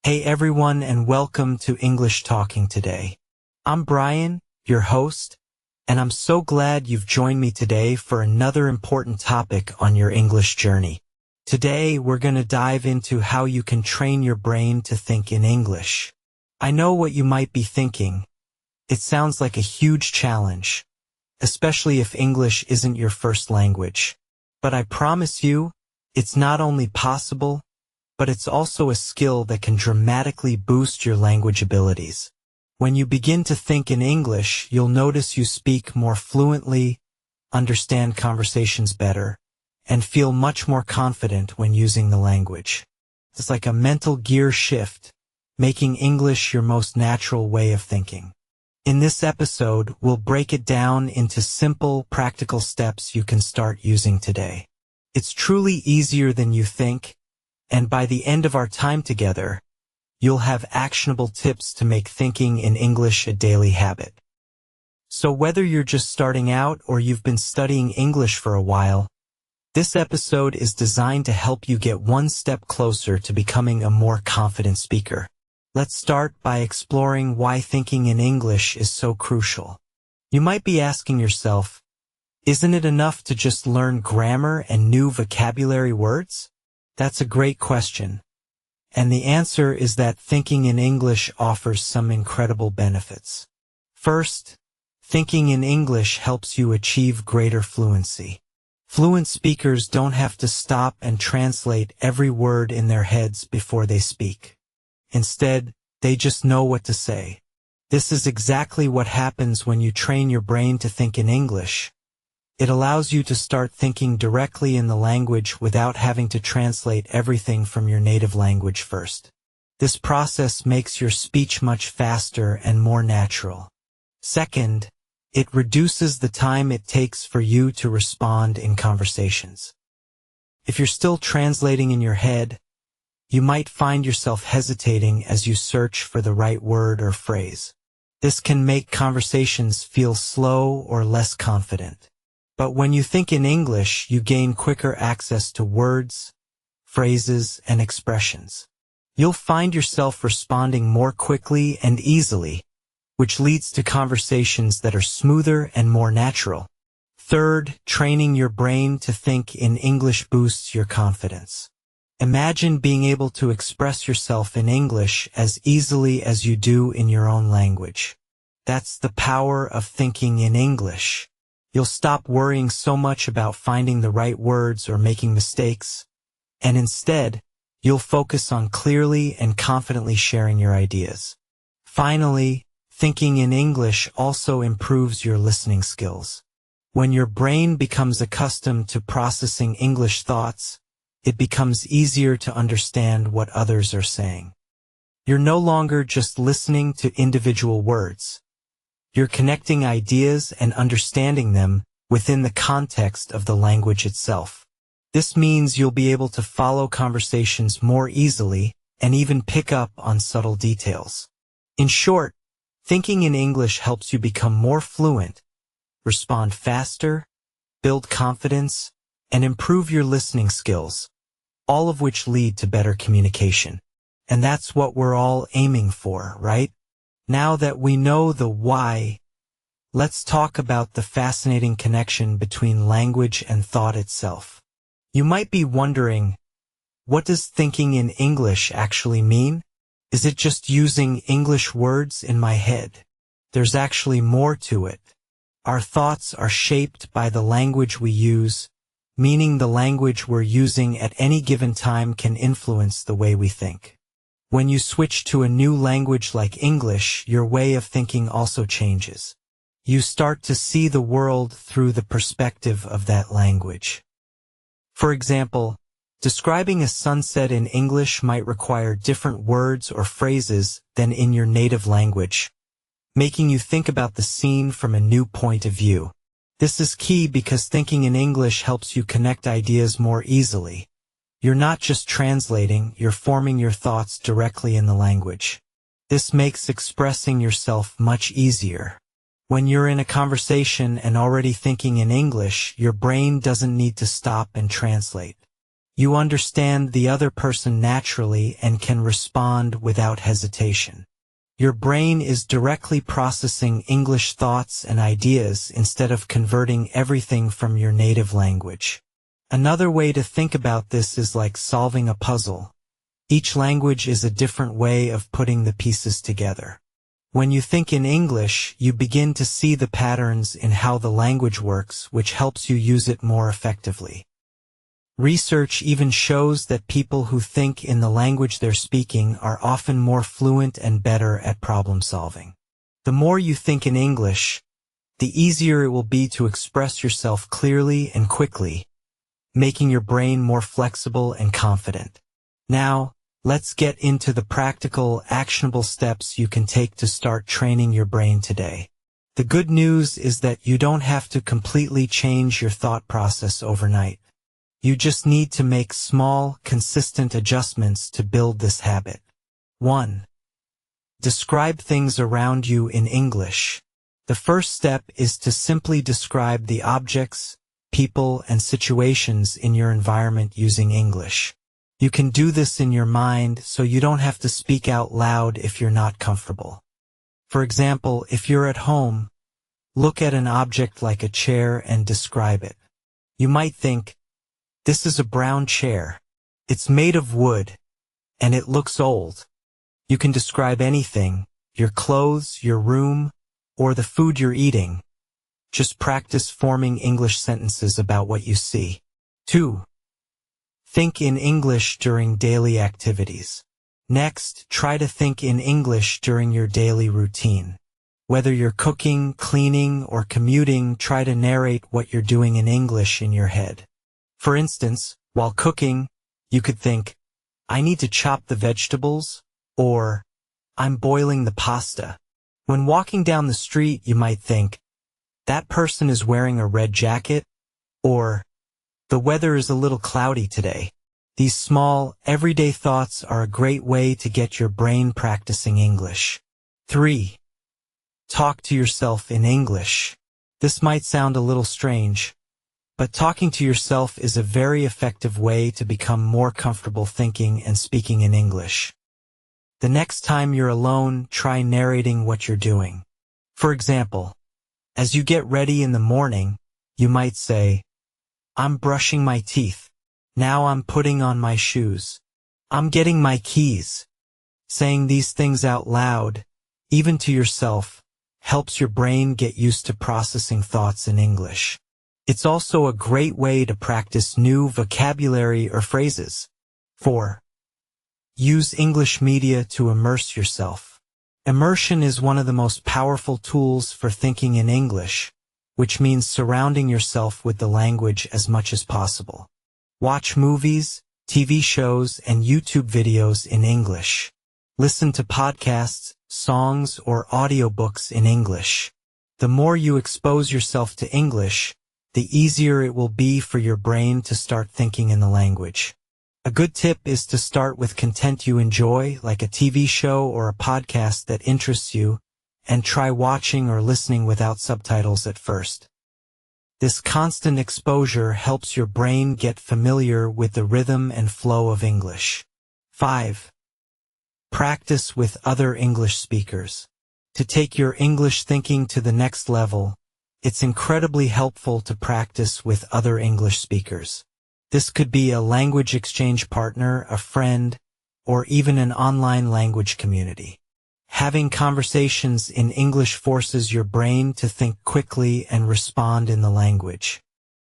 Hey everyone, and welcome to English Talking today. I'm Brian, your host, and I'm so glad you've joined me today for another important topic on your English journey. Today we're going to dive into how you can train your brain to think in English. I know what you might be thinking. It sounds like a huge challenge, especially if English isn't your first language. But I promise you, it's not only possible, but it's also a skill that can dramatically boost your language abilities. When you begin to think in English, you'll notice you speak more fluently, understand conversations better, and feel much more confident when using the language. It's like a mental gear shift, making English your most natural way of thinking. In this episode, we'll break it down into simple, practical steps you can start using today. It's truly easier than you think, and by the end of our time together, you'll have actionable tips to make thinking in English a daily habit. So whether you're just starting out or you've been studying English for a while, this episode is designed to help you get one step closer to becoming a more confident speaker. Let's start by exploring why thinking in English is so crucial. You might be asking yourself, isn't it enough to just learn grammar and new vocabulary words? That's a great question, and the answer is that thinking in English offers some incredible benefits. First, thinking in English helps you achieve greater fluency. Fluent speakers don't have to stop and translate every word in their heads before they speak. Instead, they just know what to say. This is exactly what happens when you train your brain to think in English. It allows you to start thinking directly in the language without having to translate everything from your native language first. This process makes your speech much faster and more natural. Second, it reduces the time it takes for you to respond in conversations. If you're still translating in your head, you might find yourself hesitating as you search for the right word or phrase. This can make conversations feel slow or less confident. But when you think in English, you gain quicker access to words, phrases, and expressions. You'll find yourself responding more quickly and easily, which leads to conversations that are smoother and more natural. Third, training your brain to think in English boosts your confidence. Imagine being able to express yourself in English as easily as you do in your own language. That's the power of thinking in English. You'll stop worrying so much about finding the right words or making mistakes, and instead, you'll focus on clearly and confidently sharing your ideas. Finally, thinking in English also improves your listening skills. When your brain becomes accustomed to processing English thoughts, it becomes easier to understand what others are saying. You're no longer just listening to individual words. You're connecting ideas and understanding them within the context of the language itself. This means you'll be able to follow conversations more easily and even pick up on subtle details. In short, thinking in English helps you become more fluent, respond faster, build confidence, and improve your listening skills, all of which lead to better communication. And that's what we're all aiming for, right? Now that we know the why, let's talk about the fascinating connection between language and thought itself. You might be wondering, what does thinking in English actually mean? Is it just using English words in my head? There's actually more to it. Our thoughts are shaped by the language we use, meaning the language we're using at any given time can influence the way we think. When you switch to a new language like English, your way of thinking also changes. You start to see the world through the perspective of that language. For example, describing a sunset in English might require different words or phrases than in your native language, making you think about the scene from a new point of view. This is key because thinking in English helps you connect ideas more easily. You're not just translating, you're forming your thoughts directly in the language. This makes expressing yourself much easier. When you're in a conversation and already thinking in English, your brain doesn't need to stop and translate. You understand the other person naturally and can respond without hesitation. Your brain is directly processing English thoughts and ideas instead of converting everything from your native language. Another way to think about this is like solving a puzzle. Each language is a different way of putting the pieces together. When you think in English, you begin to see the patterns in how the language works, which helps you use it more effectively. Research even shows that people who think in the language they're speaking are often more fluent and better at problem solving. The more you think in English, the easier it will be to express yourself clearly and quickly, making your brain more flexible and confident. Now, let's get into the practical, actionable steps you can take to start training your brain today. The good news is that you don't have to completely change your thought process overnight. You just need to make small, consistent adjustments to build this habit. 1. Describe things around you in English. The first step is to simply describe the objects, people, and situations in your environment using English. You can do this in your mind so you don't have to speak out loud if you're not comfortable. For example, if you're at home, look at an object like a chair and describe it. You might think, "This is a brown chair. It's made of wood, and it looks old." You can describe anything, your clothes, your room, or the food you're eating. Just practice forming English sentences about what you see. 2. Think in English during daily activities. Next, try to think in English during your daily routine. Whether you're cooking, cleaning, or commuting, try to narrate what you're doing in English in your head. For instance, while cooking, you could think, "I need to chop the vegetables," or "I'm boiling the pasta." When walking down the street, you might think, "That person is wearing a red jacket," or "The weather is a little cloudy today." These small, everyday thoughts are a great way to get your brain practicing English. 3. Talk to yourself in English. This might sound a little strange, but talking to yourself is a very effective way to become more comfortable thinking and speaking in English. The next time you're alone, try narrating what you're doing. For example, as you get ready in the morning, you might say, "I'm brushing my teeth. Now I'm putting on my shoes. I'm getting my keys." Saying these things out loud, even to yourself, helps your brain get used to processing thoughts in English. It's also a great way to practice new vocabulary or phrases. 4. Use English media to immerse yourself. Immersion is one of the most powerful tools for thinking in English, which means surrounding yourself with the language as much as possible. Watch movies, TV shows, and YouTube videos in English. Listen to podcasts, songs, or audiobooks in English. The more you expose yourself to English, the easier it will be for your brain to start thinking in the language. A good tip is to start with content you enjoy, like a TV show or a podcast that interests you, and try watching or listening without subtitles at first. This constant exposure helps your brain get familiar with the rhythm and flow of English. 5. Practice with other English speakers. To take your English thinking to the next level, it's incredibly helpful to practice with other English speakers. This could be a language exchange partner, a friend, or even an online language community. Having conversations in English forces your brain to think quickly and respond in the language.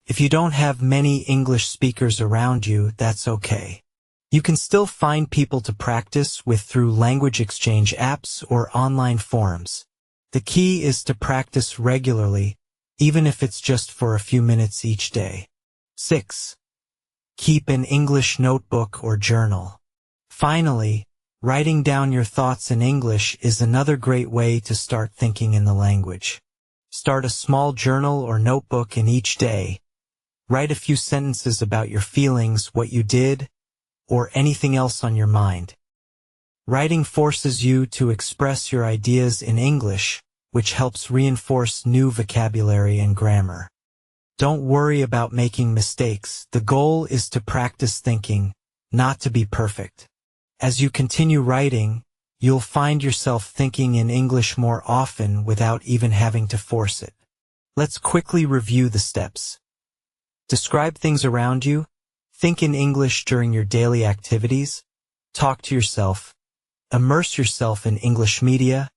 If you don't have many English speakers around you, that's okay. You can still find people to practice with through language exchange apps or online forums. The key is to practice regularly, even if it's just for a few minutes each day. 6. Keep an English notebook or journal. Finally, writing down your thoughts in English is another great way to start thinking in the language. Start a small journal or notebook in each day. Write a few sentences about your feelings, what you did, or anything else on your mind. Writing forces you to express your ideas in English, which helps reinforce new vocabulary and grammar. Don't worry about making mistakes. The goal is to practice thinking, not to be perfect. As you continue writing, you'll find yourself thinking in English more often without even having to force it. Let's quickly review the steps. Describe things around you. Think in English during your daily activities. Talk to yourself. Immerse yourself in English media.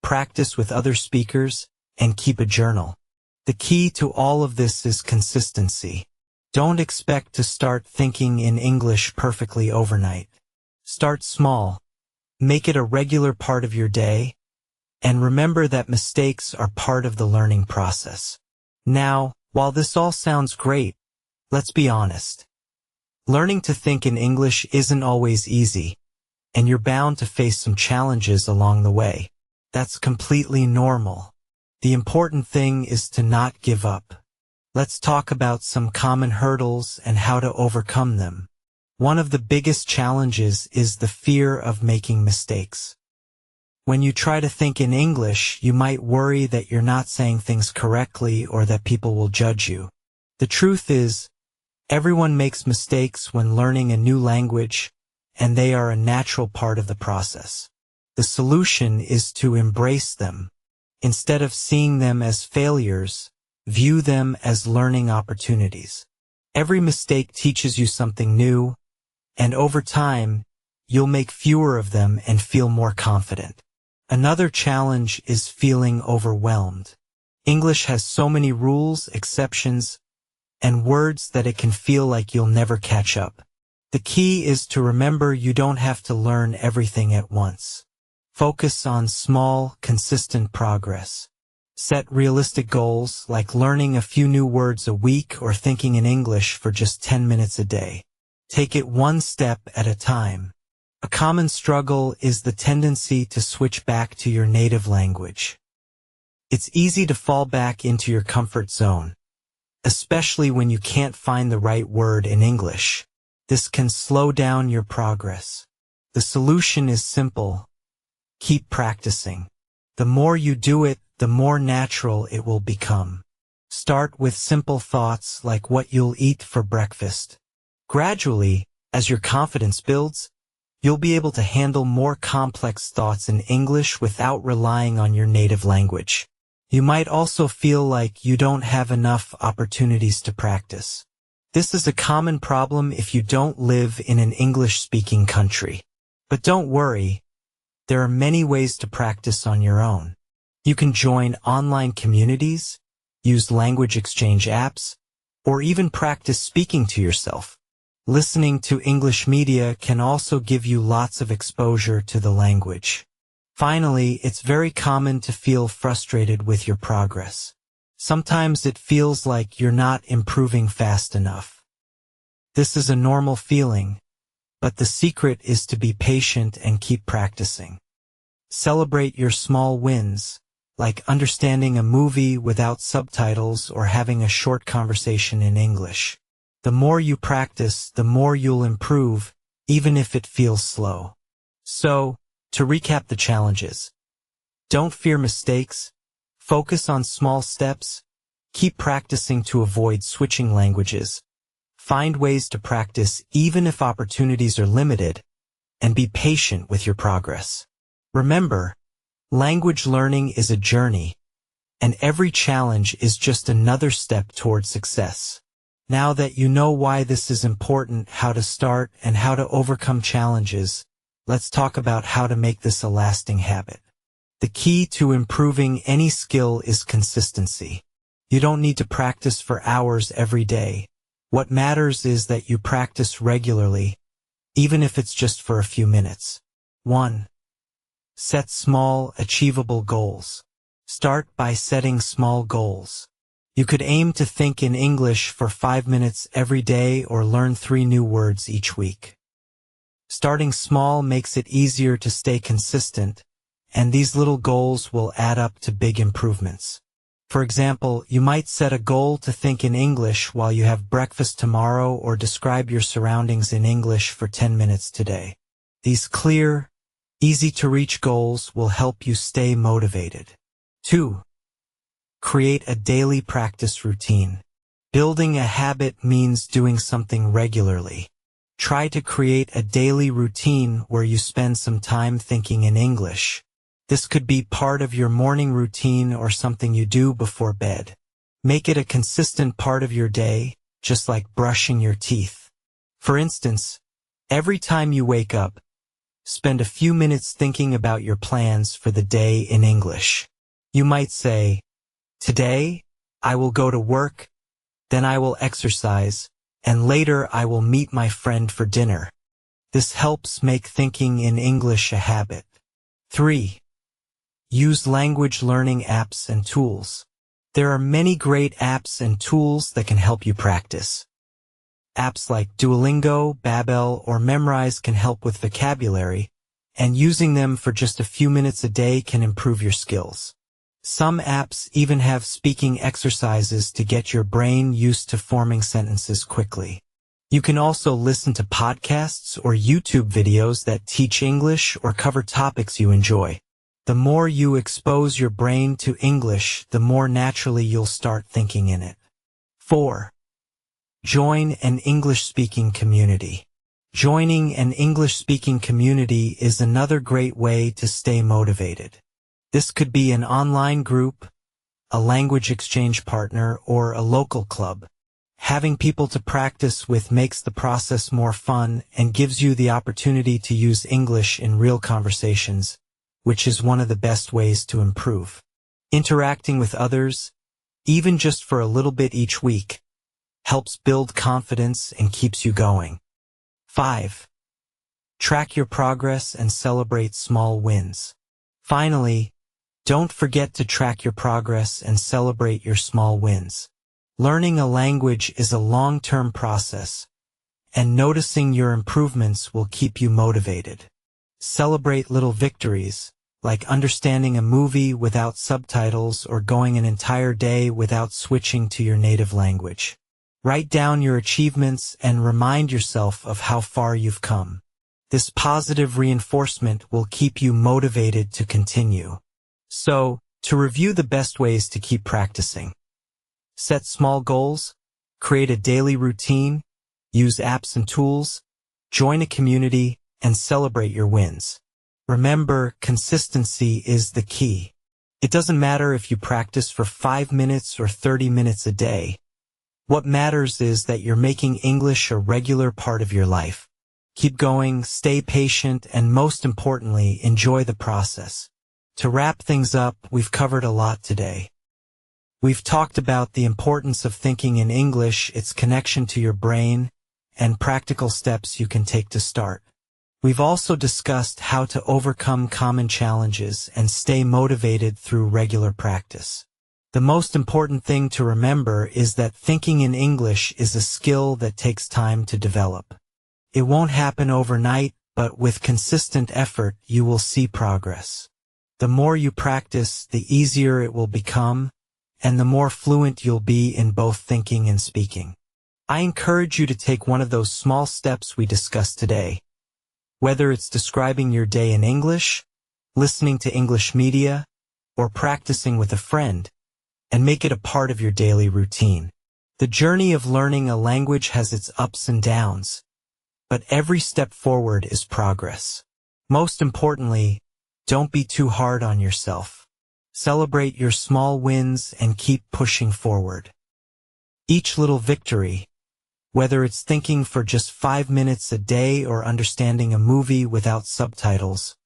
Practice with other speakers, and keep a journal. The key to all of this is consistency. Don't expect to start thinking in English perfectly overnight. Start small. Make it a regular part of your day, and remember that mistakes are part of the learning process. Now, while this all sounds great, let's be honest. Learning to think in English isn't always easy, and you're bound to face some challenges along the way. That's completely normal. The important thing is to not give up. Let's talk about some common hurdles and how to overcome them. One of the biggest challenges is the fear of making mistakes. When you try to think in English, you might worry that you're not saying things correctly or that people will judge you. The truth is, everyone makes mistakes when learning a new language, and they are a natural part of the process. The solution is to embrace them. Instead of seeing them as failures, view them as learning opportunities. Every mistake teaches you something new, and over time, you'll make fewer of them and feel more confident. Another challenge is feeling overwhelmed. English has so many rules, exceptions, and words that it can feel like you'll never catch up. The key is to remember you don't have to learn everything at once. Focus on small, consistent progress. Set realistic goals like learning a few new words a week or thinking in English for just 10 minutes a day. Take it one step at a time. A common struggle is the tendency to switch back to your native language. It's easy to fall back into your comfort zone, especially when you can't find the right word in English. This can slow down your progress. The solution is simple. Keep practicing. The more you do it, the more natural it will become. Start with simple thoughts like what you'll eat for breakfast. Gradually, as your confidence builds, you'll be able to handle more complex thoughts in English without relying on your native language. You might also feel like you don't have enough opportunities to practice. This is a common problem if you don't live in an English-speaking country. But don't worry, there are many ways to practice on your own. You can join online communities, use language exchange apps, or even practice speaking to yourself. Listening to English media can also give you lots of exposure to the language. Finally, it's very common to feel frustrated with your progress. Sometimes it feels like you're not improving fast enough. This is a normal feeling, but the secret is to be patient and keep practicing. Celebrate your small wins, like understanding a movie without subtitles or having a short conversation in English. The more you practice, the more you'll improve, even if it feels slow. So, to recap the challenges. Don't fear mistakes. Focus on small steps. Keep practicing to avoid switching languages. Find ways to practice even if opportunities are limited, and be patient with your progress. Remember, language learning is a journey, and every challenge is just another step toward success. Now that you know why this is important, how to start, and how to overcome challenges, let's talk about how to make this a lasting habit. The key to improving any skill is consistency. You don't need to practice for hours every day. What matters is that you practice regularly, even if it's just for a few minutes. 1. Set small, achievable goals. Start by setting small goals. You could aim to think in English for 5 minutes every day or learn 3 new words each week. Starting small makes it easier to stay consistent, and these little goals will add up to big improvements. For example, you might set a goal to think in English while you have breakfast tomorrow or describe your surroundings in English for 10 minutes today. These clear, easy-to-reach goals will help you stay motivated. 2. Create a daily practice routine. Building a habit means doing something regularly. Try to create a daily routine where you spend some time thinking in English. This could be part of your morning routine or something you do before bed. Make it a consistent part of your day, just like brushing your teeth. For instance, every time you wake up, spend a few minutes thinking about your plans for the day in English. You might say, "Today, I will go to work, then I will exercise, and later I will meet my friend for dinner." This helps make thinking in English a habit. 3. Use language learning apps and tools. There are many great apps and tools that can help you practice. Apps like Duolingo, Babbel, or Memrise can help with vocabulary, and using them for just a few minutes a day can improve your skills. Some apps even have speaking exercises to get your brain used to forming sentences quickly. You can also listen to podcasts or YouTube videos that teach English or cover topics you enjoy. The more you expose your brain to English, the more naturally you'll start thinking in it. 4. Join an English-speaking community. Joining an English-speaking community is another great way to stay motivated. This could be an online group, a language exchange partner, or a local club. Having people to practice with makes the process more fun and gives you the opportunity to use English in real conversations, which is one of the best ways to improve. Interacting with others, even just for a little bit each week, helps build confidence and keeps you going. 5. Track your progress and celebrate small wins. Finally, don't forget to track your progress and celebrate your small wins. Learning a language is a long-term process, and noticing your improvements will keep you motivated. Celebrate little victories, like understanding a movie without subtitles or going an entire day without switching to your native language. Write down your achievements and remind yourself of how far you've come. This positive reinforcement will keep you motivated to continue. So, to review the best ways to keep practicing. Set small goals, create a daily routine, use apps and tools, join a community, and celebrate your wins. Remember, consistency is the key. It doesn't matter if you practice for 5 minutes or 30 minutes a day. What matters is that you're making English a regular part of your life. Keep going, stay patient, and most importantly, enjoy the process. To wrap things up, we've covered a lot today. We've talked about the importance of thinking in English, its connection to your brain, and practical steps you can take to start. We've also discussed how to overcome common challenges and stay motivated through regular practice. The most important thing to remember is that thinking in English is a skill that takes time to develop. It won't happen overnight, but with consistent effort, you will see progress. The more you practice, the easier it will become, and the more fluent you'll be in both thinking and speaking. I encourage you to take one of those small steps we discussed today. Whether it's describing your day in English, listening to English media, or practicing with a friend, and make it a part of your daily routine. The journey of learning a language has its ups and downs, but every step forward is progress. Most importantly, don't be too hard on yourself. Celebrate your small wins and keep pushing forward. Each little victory, whether it's thinking for just 5 minutes a day or understanding a movie without subtitles,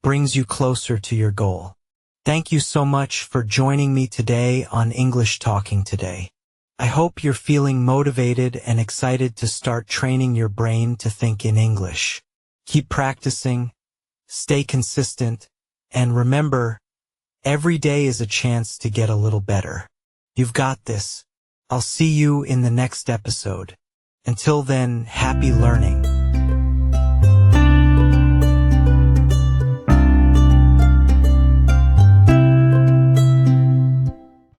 brings you closer to your goal. Thank you so much for joining me today on English Talking Today. I hope you're feeling motivated and excited to start training your brain to think in English. Keep practicing, stay consistent, and remember, every day is a chance to get a little better. You've got this. I'll see you in the next episode. Until then, happy learning.